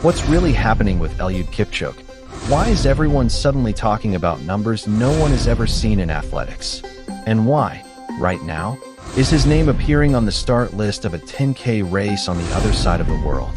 What's really happening with Eliud Kipchoge? Why is everyone suddenly talking about numbers no one has ever seen in athletics? And why, right now, is his name appearing on the start list of a 10K race on the other side of the world?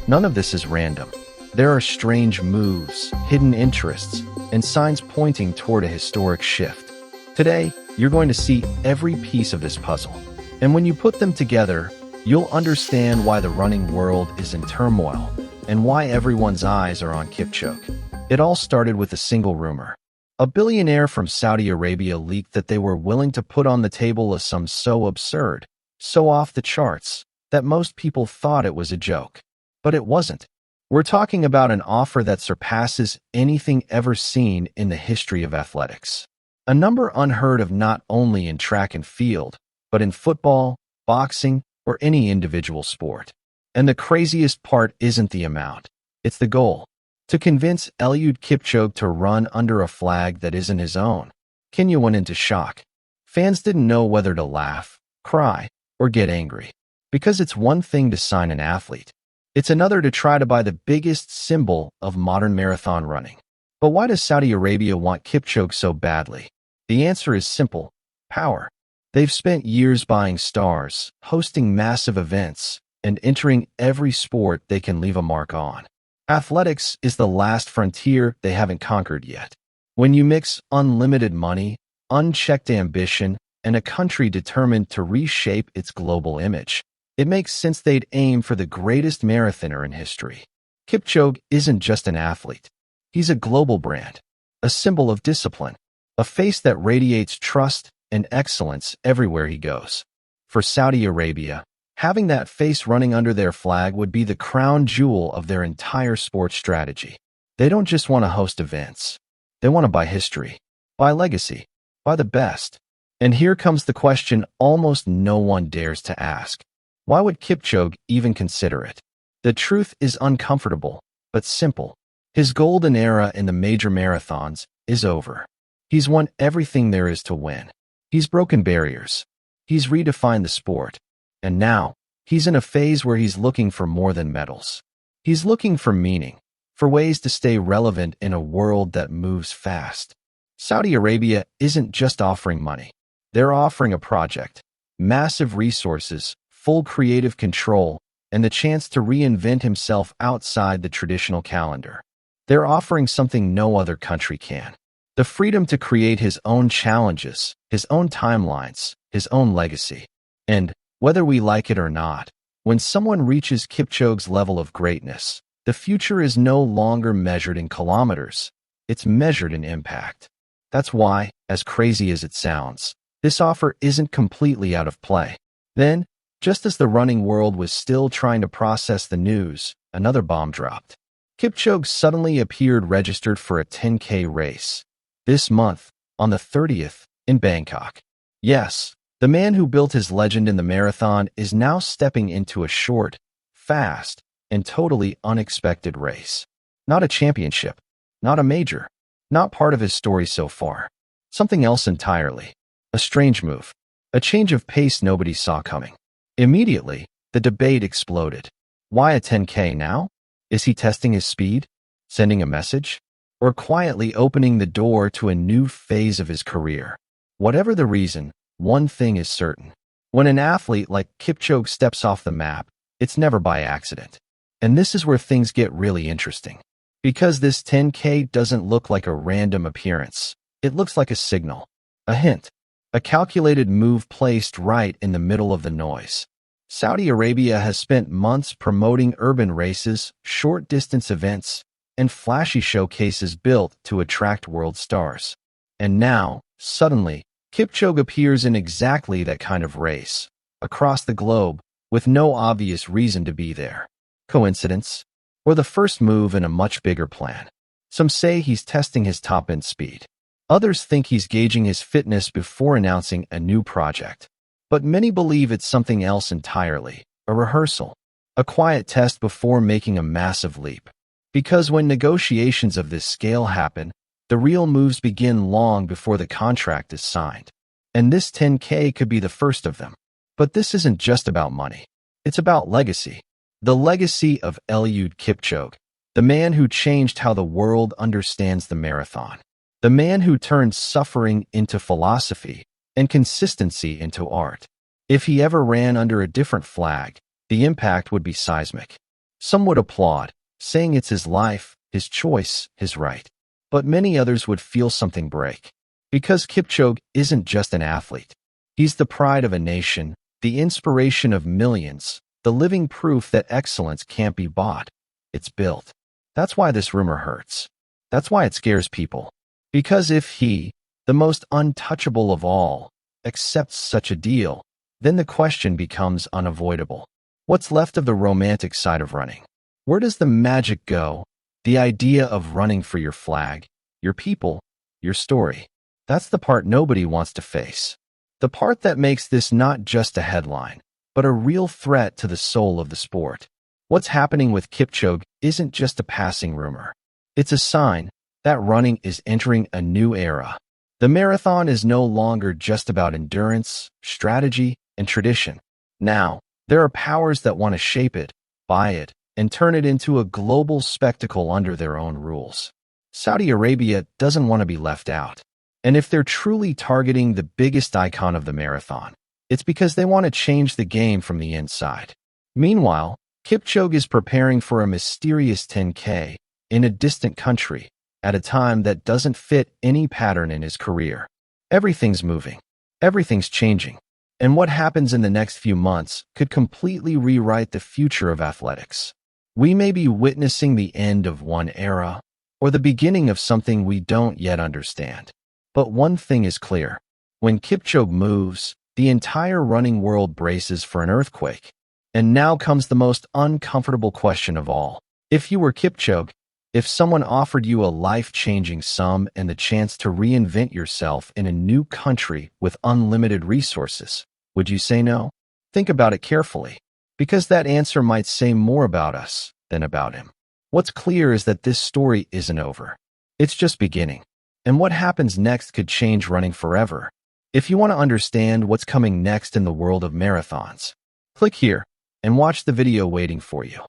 None of this is random. There are strange moves, hidden interests, and signs pointing toward a historic shift. Today, you're going to see every piece of this puzzle. And when you put them together, you'll understand why the running world is in turmoil and why everyone's eyes are on Kipchoge. It all started with a single rumor. A billionaire from Saudi Arabia leaked that they were willing to put on the table a sum so absurd, so off the charts, that most people thought it was a joke. But it wasn't. We're talking about an offer that surpasses anything ever seen in the history of athletics. A number unheard of not only in track and field, but in football, boxing, or any individual sport. And the craziest part isn't the amount, it's the goal. To convince Eliud Kipchoge to run under a flag that isn't his own. Kenya went into shock. Fans didn't know whether to laugh, cry, or get angry. Because it's one thing to sign an athlete. It's another to try to buy the biggest symbol of modern marathon running. But why does Saudi Arabia want Kipchoge so badly? The answer is simple: power. They've spent years buying stars, hosting massive events, and entering every sport they can leave a mark on. Athletics is the last frontier they haven't conquered yet. When you mix unlimited money, unchecked ambition, and a country determined to reshape its global image, it makes sense they'd aim for the greatest marathoner in history. Kipchoge isn't just an athlete. He's a global brand, a symbol of discipline, a face that radiates trust and excellence everywhere he goes. For Saudi Arabia, having that face running under their flag would be the crown jewel of their entire sports strategy. They don't just want to host events. They want to buy history, buy legacy, buy the best. And here comes the question almost no one dares to ask. Why would Kipchoge even consider it? The truth is uncomfortable, but simple. His golden era in the major marathons is over. He's won everything there is to win. He's broken barriers. He's redefined the sport. And now, he's in a phase where he's looking for more than medals. He's looking for meaning, for ways to stay relevant in a world that moves fast. Saudi Arabia isn't just offering money. They're offering a project, massive resources, full creative control, and the chance to reinvent himself outside the traditional calendar. They're offering something no other country can. The freedom to create his own challenges, his own timelines, his own legacy. And whether we like it or not, when someone reaches Kipchoge's level of greatness, the future is no longer measured in kilometers. It's measured in impact. That's why, as crazy as it sounds, this offer isn't completely out of play. Then, just as the running world was still trying to process the news, another bomb dropped. Kipchoge suddenly appeared registered for a 10K race. This month, on the 30th, in Bangkok. Yes, the man who built his legend in the marathon is now stepping into a short, fast, and totally unexpected race. Not a championship, not a major, not part of his story so far. Something else entirely. A strange move. A change of pace nobody saw coming. Immediately, the debate exploded. Why a 10K now? Is he testing his speed? Sending a message? Or quietly opening the door to a new phase of his career? Whatever the reason, one thing is certain. When an athlete like Kipchoge steps off the map, it's never by accident. And this is where things get really interesting. Because this 10K doesn't look like a random appearance. It looks like a signal, a hint, a calculated move placed right in the middle of the noise. Saudi Arabia has spent months promoting urban races, short-distance events, and flashy showcases built to attract world stars. And now, suddenly, Kipchoge appears in exactly that kind of race, across the globe, with no obvious reason to be there. Coincidence? Or the first move in a much bigger plan? Some say he's testing his top-end speed. Others think he's gauging his fitness before announcing a new project. But many believe it's something else entirely, a rehearsal, a quiet test before making a massive leap. Because when negotiations of this scale happen, the real moves begin long before the contract is signed. And this 10K could be the first of them. But this isn't just about money. It's about legacy. The legacy of Eliud Kipchoge, The man who changed how the world understands the marathon. The man who turned suffering into philosophy and consistency into art. If he ever ran under a different flag, the impact would be seismic. Some would applaud, saying it's his life, his choice, his right. But many others would feel something break. Because Kipchoge isn't just an athlete. He's the pride of a nation, the inspiration of millions, the living proof that excellence can't be bought. It's built. That's why this rumor hurts. That's why it scares people. Because if he, the most untouchable of all, accepts such a deal, then the question becomes unavoidable. What's left of the romantic side of running? Where does the magic go? The idea of running for your flag, your people, your story. That's the part nobody wants to face. The part that makes this not just a headline, but a real threat to the soul of the sport. What's happening with Kipchoge isn't just a passing rumor. It's a sign that running is entering a new era. The marathon is no longer just about endurance, strategy, and tradition. Now, there are powers that want to shape it, buy it, and turn it into a global spectacle under their own rules. Saudi Arabia doesn't want to be left out. And if they're truly targeting the biggest icon of the marathon, it's because they want to change the game from the inside. Meanwhile, Kipchoge is preparing for a mysterious 10K in a distant country at a time that doesn't fit any pattern in his career. Everything's moving. Everything's changing. And what happens in the next few months could completely rewrite the future of athletics. We may be witnessing the end of one era or the beginning of something we don't yet understand. But one thing is clear. When Kipchoge moves, the entire running world braces for an earthquake. And now comes the most uncomfortable question of all. If you were Kipchoge, if someone offered you a life-changing sum and the chance to reinvent yourself in a new country with unlimited resources, would you say no? Think about it carefully, because that answer might say more about us than about him. What's clear is that this story isn't over. It's just beginning. And what happens next could change running forever. If you want to understand what's coming next in the world of marathons, click here and watch the video waiting for you.